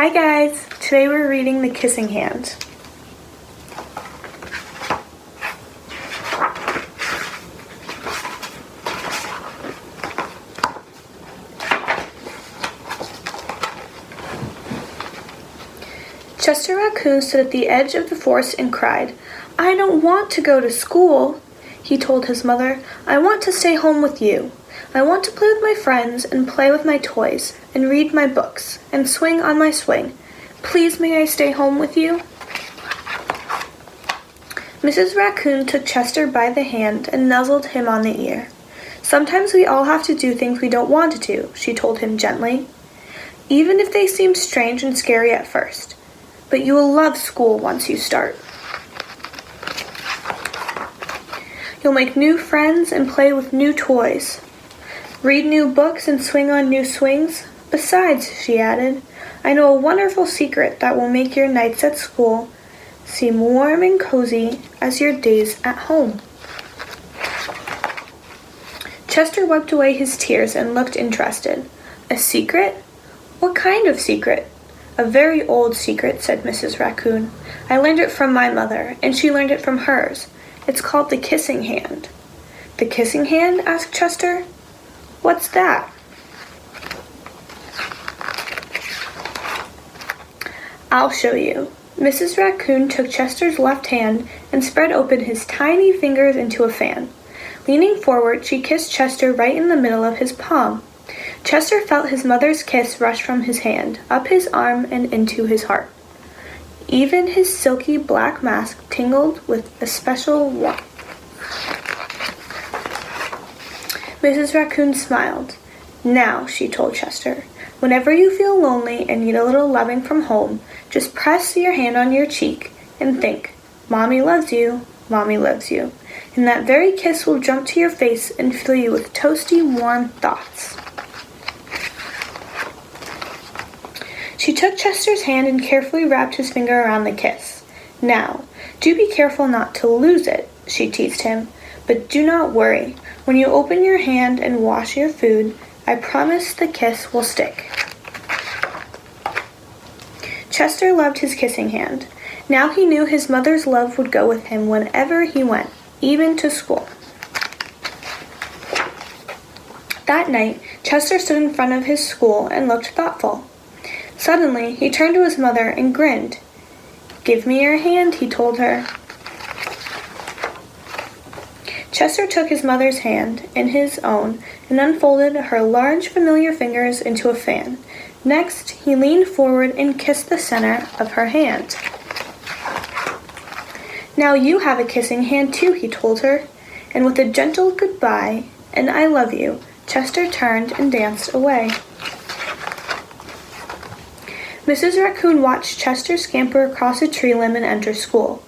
Hi guys! Today we're reading The Kissing Hand. Chester Raccoon stood at the edge of the forest and cried, "I don't want to go to school," he told his mother. "I want to stay home with you. I want to play with my friends and play with my toys and read my books and swing on my swing. Please may I stay home with you?" Mrs. Raccoon took Chester by the hand and nuzzled him on the ear. "Sometimes we all have to do things we don't want to do," she told him gently, "even if they seem strange and scary at first. But you will love school once you start. You'll make new friends and play with new toys. Read new books and swing on new swings. Besides," she added, "I know a wonderful secret that will make your nights at school seem warm and cozy as your days at home." Chester wiped away his tears and looked interested. "A secret? What kind of secret?" "A very old secret," said Mrs. Raccoon. "I learned it from my mother, and she learned it from hers. It's called the Kissing Hand." "The Kissing Hand?" asked Chester. "What's that?" "I'll show you." Mrs. Raccoon took Chester's left hand and spread open his tiny fingers into a fan. Leaning forward, she kissed Chester right in the middle of his palm. Chester felt his mother's kiss rush from his hand, up his arm, and into his heart. Even his silky black mask tingled with a special warmth. Mrs. Raccoon smiled. "Now," she told Chester, "whenever you feel lonely and need a little loving from home, just press your hand on your cheek and think, 'Mommy loves you, Mommy loves you.' And that very kiss will jump to your face and fill you with toasty, warm thoughts." She took Chester's hand and carefully wrapped his finger around the kiss. "Now, do be careful not to lose it," she teased him. "But do not worry. When you open your hand and wash your food, I promise the kiss will stick." Chester loved his kissing hand. Now he knew his mother's love would go with him whenever he went, even to school. That night, Chester stood in front of his school and looked thoughtful. Suddenly, he turned to his mother and grinned. "Give me your hand," he told her. Chester took his mother's hand in his own and unfolded her large familiar fingers into a fan. Next, he leaned forward and kissed the center of her hand. "Now you have a kissing hand too," he told her, and with a gentle goodbye and "I love you," Chester turned and danced away. Mrs. Raccoon watched Chester scamper across a tree limb and enter school.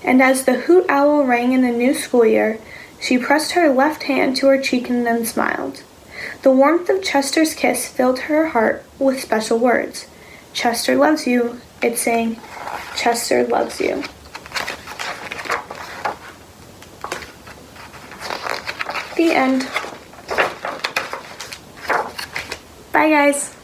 And as the hoot owl rang in the new school year, she pressed her left hand to her cheek and then smiled. The warmth of Chester's kiss filled her heart with special words. "Chester loves you," it sang. "Chester loves you." The end. Bye, guys.